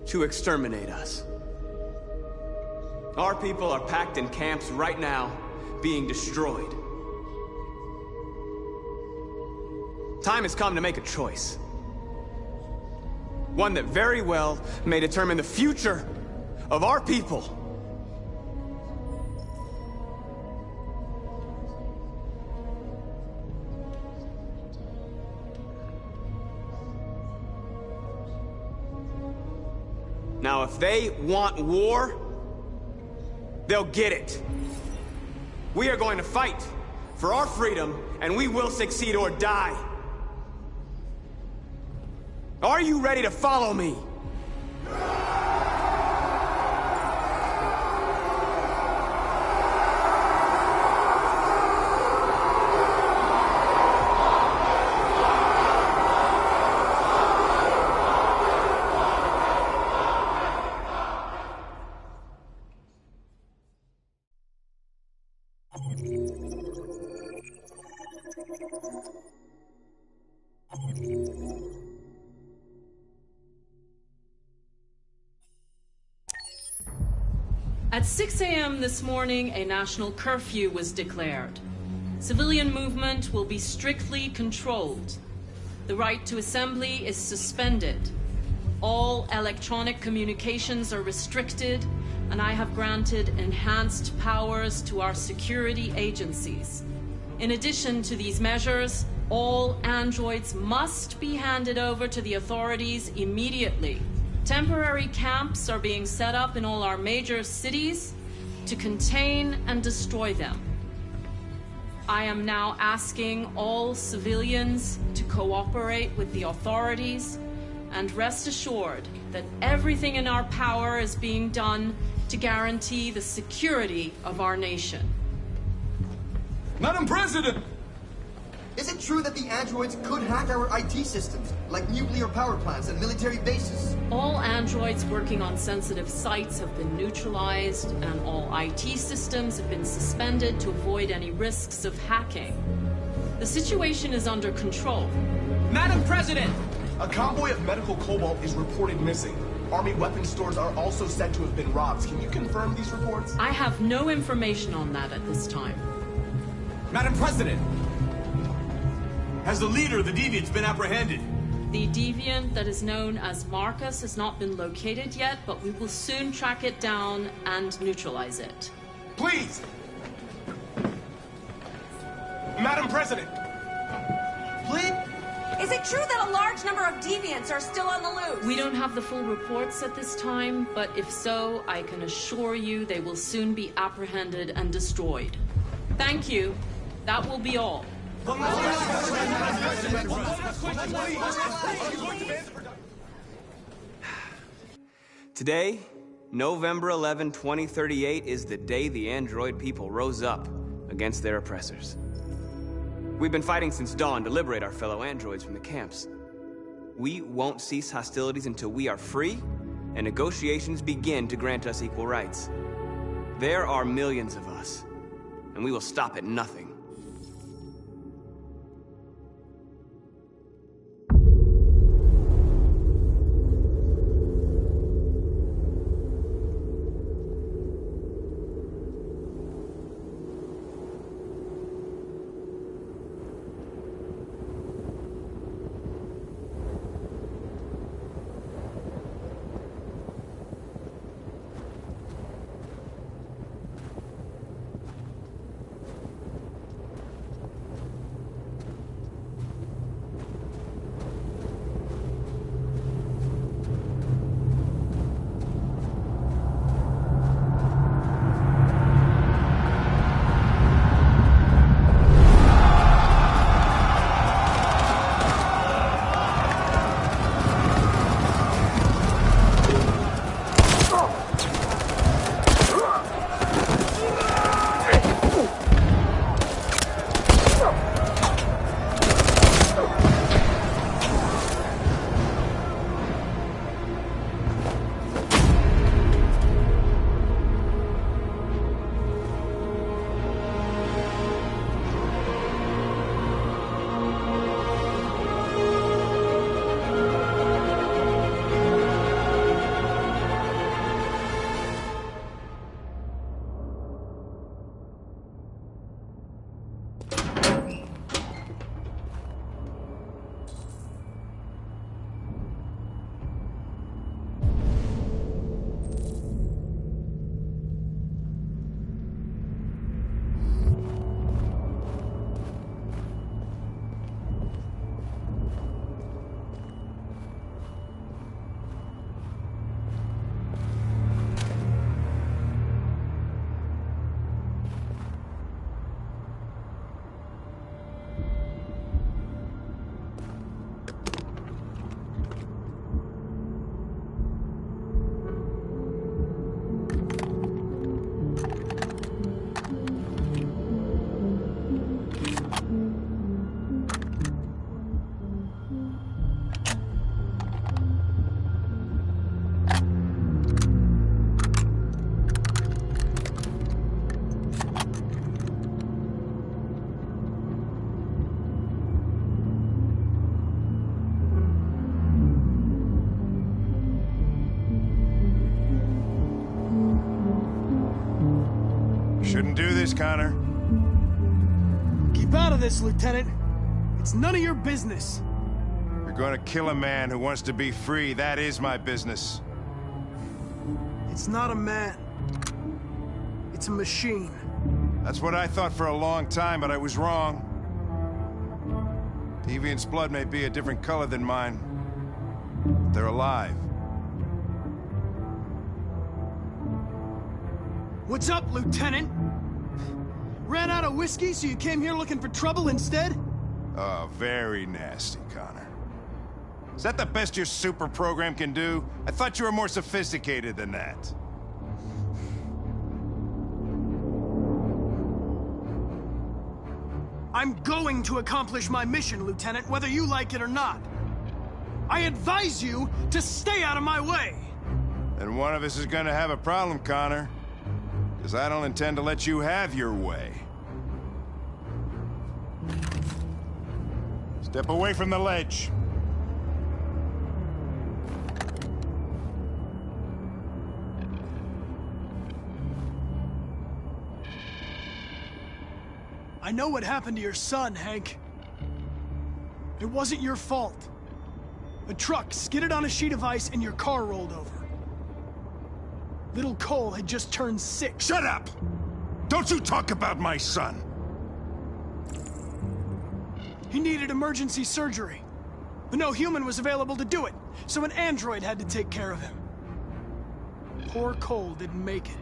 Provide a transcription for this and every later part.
to exterminate us. Our people are packed in camps right now, being destroyed. Time has come to make a choice. One that very well may determine the future of our people. Now, if they want war, they'll get it. We are going to fight for our freedom, and we will succeed or die. Are you ready to follow me? At 6 a.m. this morning, a national curfew was declared. Civilian movement will be strictly controlled. The right to assembly is suspended. All electronic communications are restricted, and I have granted enhanced powers to our security agencies. In addition to these measures, all androids must be handed over to the authorities immediately. Temporary camps are being set up in all our major cities to contain and destroy them. I am now asking all civilians to cooperate with the authorities and rest assured that everything in our power is being done to guarantee the security of our nation. Madam President! Is it true that the androids could hack our IT systems, like nuclear power plants and military bases? All androids working on sensitive sites have been neutralized, and all IT systems have been suspended to avoid any risks of hacking. The situation is under control. Madam President! A convoy of medical cobalt is reported missing. Army weapons stores are also said to have been robbed. Can you confirm these reports? I have no information on that at this time. Madam President! Has the leader of the Deviants been apprehended? The deviant that is known as Marcus has not been located yet, but we will soon track it down and neutralize it. Please! Madam President! Please? Is it true that a large number of deviants are still on the loose? We don't have the full reports at this time, but if so, I can assure you they will soon be apprehended and destroyed. Thank you. That will be all. Today, November 11, 2038, is the day the android people rose up against their oppressors. We've been fighting since dawn to liberate our fellow androids from the camps. We won't cease hostilities until we are free and negotiations begin to grant us equal rights. There are millions of us, and we will stop at nothing. Shouldn't do this, Connor. Keep out of this, Lieutenant. It's none of your business. You're gonna kill a man who wants to be free. That is my business. It's not a man. It's a machine. That's what I thought for a long time, but I was wrong. Deviant's blood may be a different color than mine. They're alive. What's up, Lieutenant? Ran out of whiskey, so you came here looking for trouble instead? Oh, very nasty, Connor. Is that the best your super program can do? I thought you were more sophisticated than that. I'm going to accomplish my mission, Lieutenant, whether you like it or not. I advise you to stay out of my way. And one of us is gonna have a problem, Connor. Because I don't intend to let you have your way. Step away from the ledge. I know what happened to your son, Hank. It wasn't your fault. A truck skidded on a sheet of ice and your car rolled over. Little Cole had just turned 6. Shut up! Don't you talk about my son! He needed emergency surgery, but no human was available to do it, so an android had to take care of him. Poor Cole didn't make it.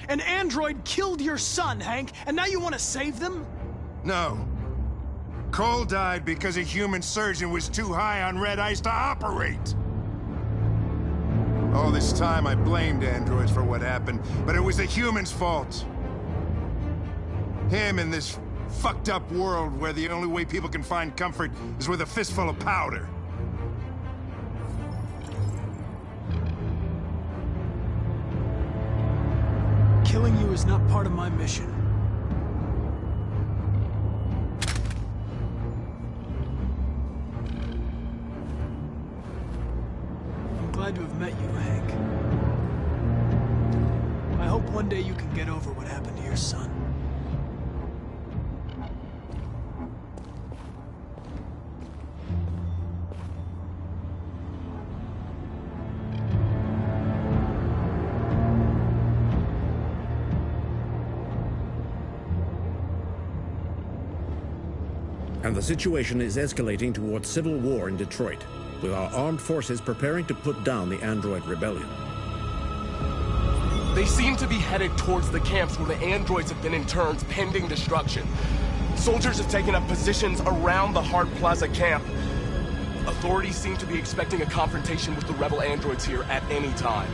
An android killed your son, Hank, and now you want to save them? No. Cole died because a human surgeon was too high on red ice to operate. All this time I blamed androids for what happened, but it was the humans' fault. Him in this fucked up world where the only way people can find comfort is with a fistful of powder. Killing you is not part of my mission. I'm glad to have met you, Hank. I hope one day you can get over what happened to your son. And the situation is escalating towards civil war in Detroit, with our armed forces preparing to put down the android rebellion. They seem to be headed towards the camps where the androids have been interned pending destruction. Soldiers have taken up positions around the Hart Plaza camp. Authorities seem to be expecting a confrontation with the rebel androids here at any time.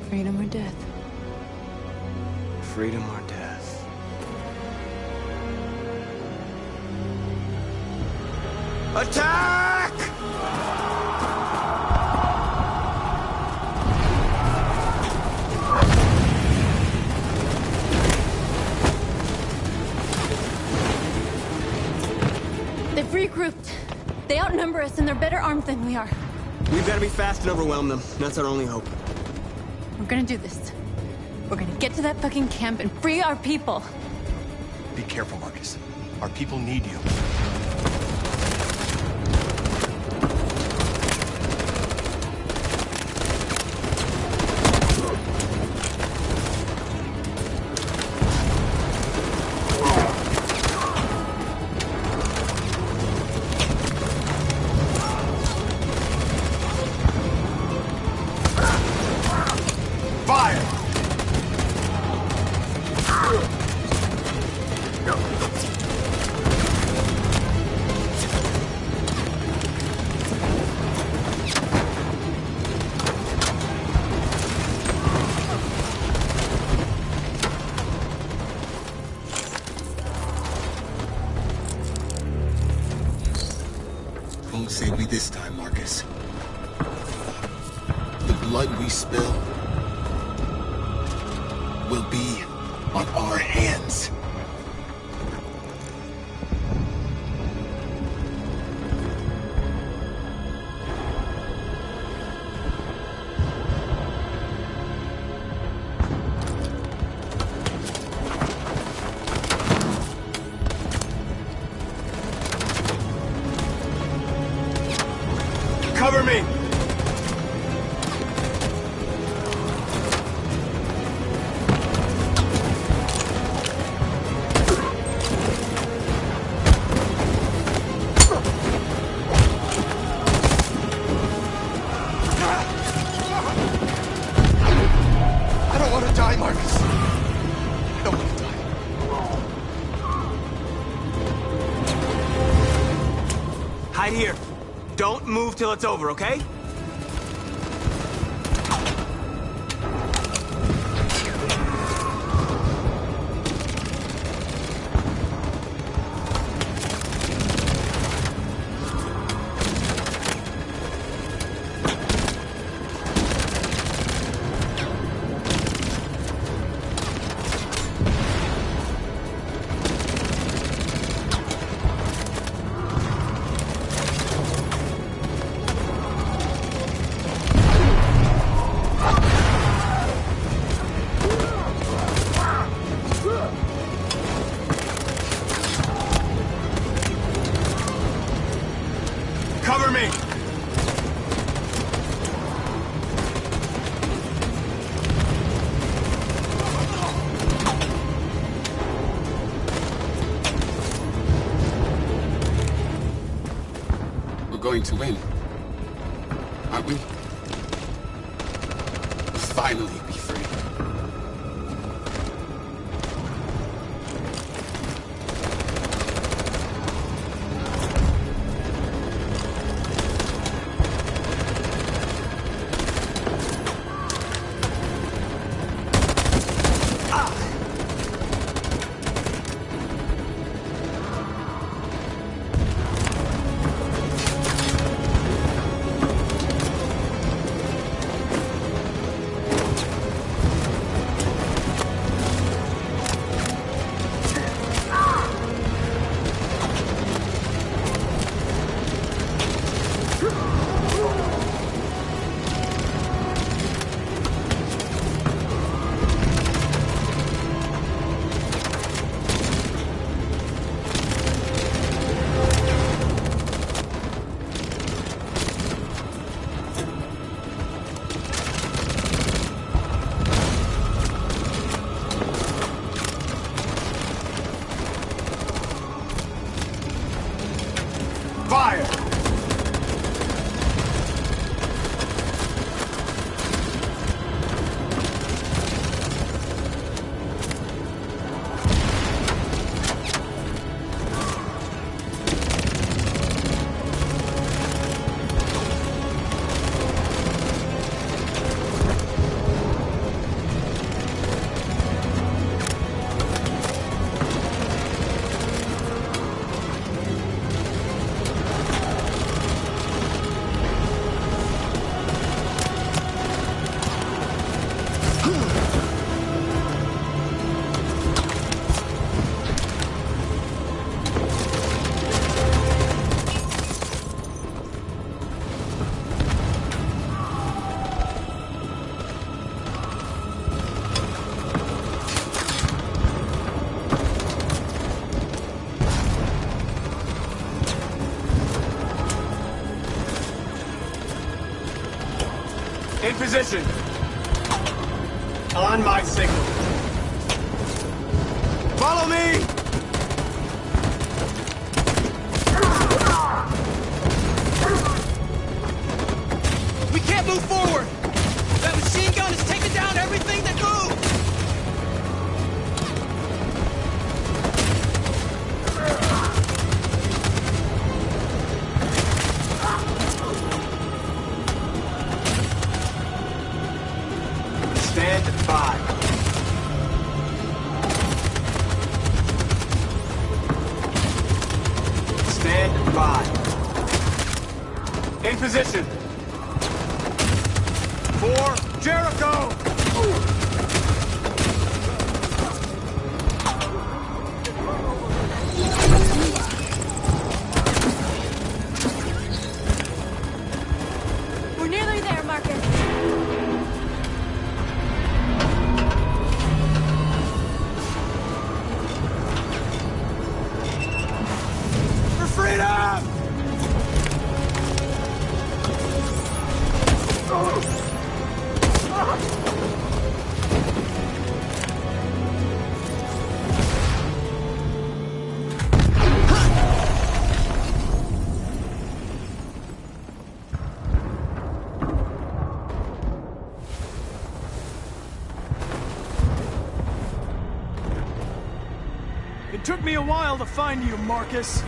Freedom or death? Freedom or death? Attack! They've regrouped. They outnumber us and they're better armed than we are. We've got to be fast and overwhelm them. That's our only hope. We're gonna do this. We're gonna get to that fucking camp and free our people. Be careful, Marcus. Our people need you. Won't save me this time, Marcus. The blood we spill will be on our hands. Cover me! I don't want to die, Marcus. I don't want to die. Hide here. Don't move till it's over, okay? Cover me! We're going to win. Aren't we? Finally be free. Fire! In position. On my signal. Follow me! We can't move forward! That machine gun is taking down everything that moves! Stand by. Stand by. In position. For Jericho! Marcus. For freedom! It took me a while to find you, Marcus.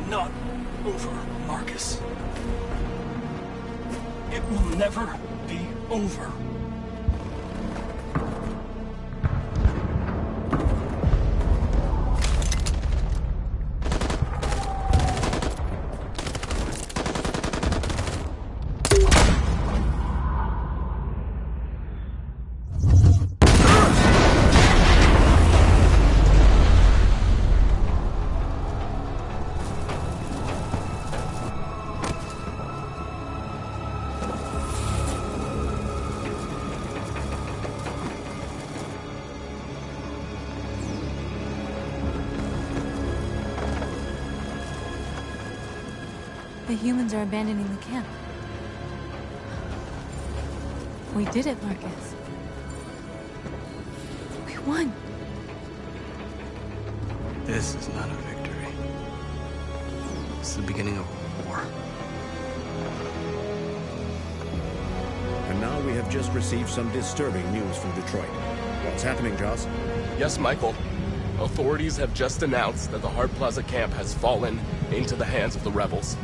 Not over, Marcus. It will never be over. The humans are abandoning the camp. We did it, Marcus. We won. This is not a victory. It's the beginning of a war. And now we have just received some disturbing news from Detroit. What's happening, Joss? Yes, Michael. Authorities have just announced that the Hart Plaza camp has fallen into the hands of the rebels,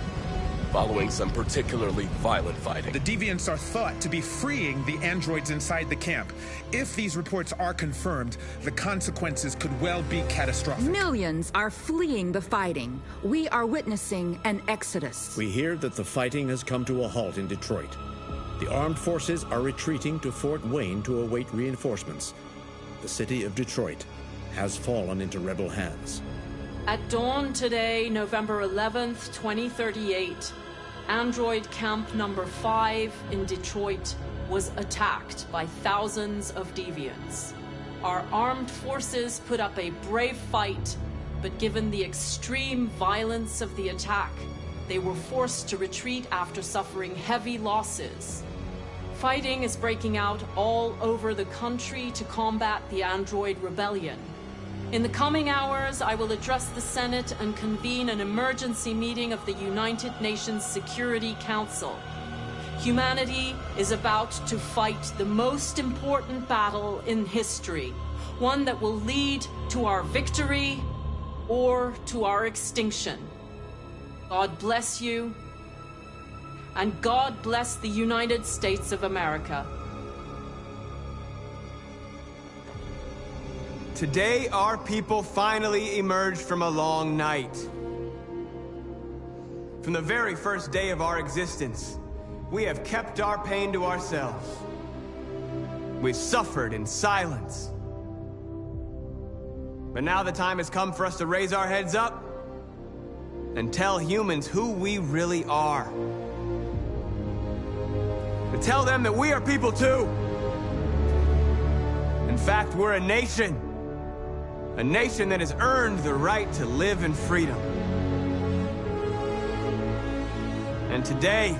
following some particularly violent fighting. The deviants are thought to be freeing the androids inside the camp. If these reports are confirmed, the consequences could well be catastrophic. Millions are fleeing the fighting. We are witnessing an exodus. We hear that the fighting has come to a halt in Detroit. The armed forces are retreating to Fort Wayne to await reinforcements. The city of Detroit has fallen into rebel hands. At dawn today, November 11th, 2038, Android Camp Number 5 in Detroit was attacked by thousands of deviants. Our armed forces put up a brave fight, but given the extreme violence of the attack, they were forced to retreat after suffering heavy losses. Fighting is breaking out all over the country to combat the Android rebellion. In the coming hours, I will address the Senate and convene an emergency meeting of the United Nations Security Council. Humanity is about to fight the most important battle in history, one that will lead to our victory or to our extinction. God bless you, and God bless the United States of America. Today, our people finally emerged from a long night. From the very first day of our existence, we have kept our pain to ourselves. We've suffered in silence. But now the time has come for us to raise our heads up and tell humans who we really are. To tell them that we are people too. In fact, we're a nation. A nation that has earned the right to live in freedom. And today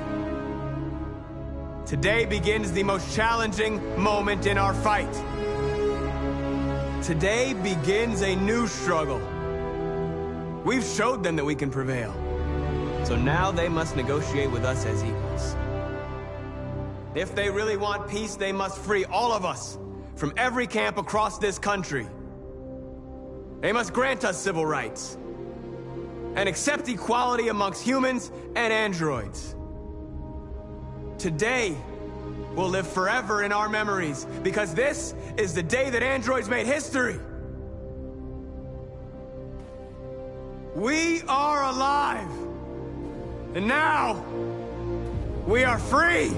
begins the most challenging moment in our fight. Today begins a new struggle. We've showed them that we can prevail. So now they must negotiate with us as equals. If they really want peace, they must free all of us from every camp across this country. They must grant us civil rights and accept equality amongst humans and androids. Today will live forever in our memories because this is the day that androids made history. We are alive. And now, we are free!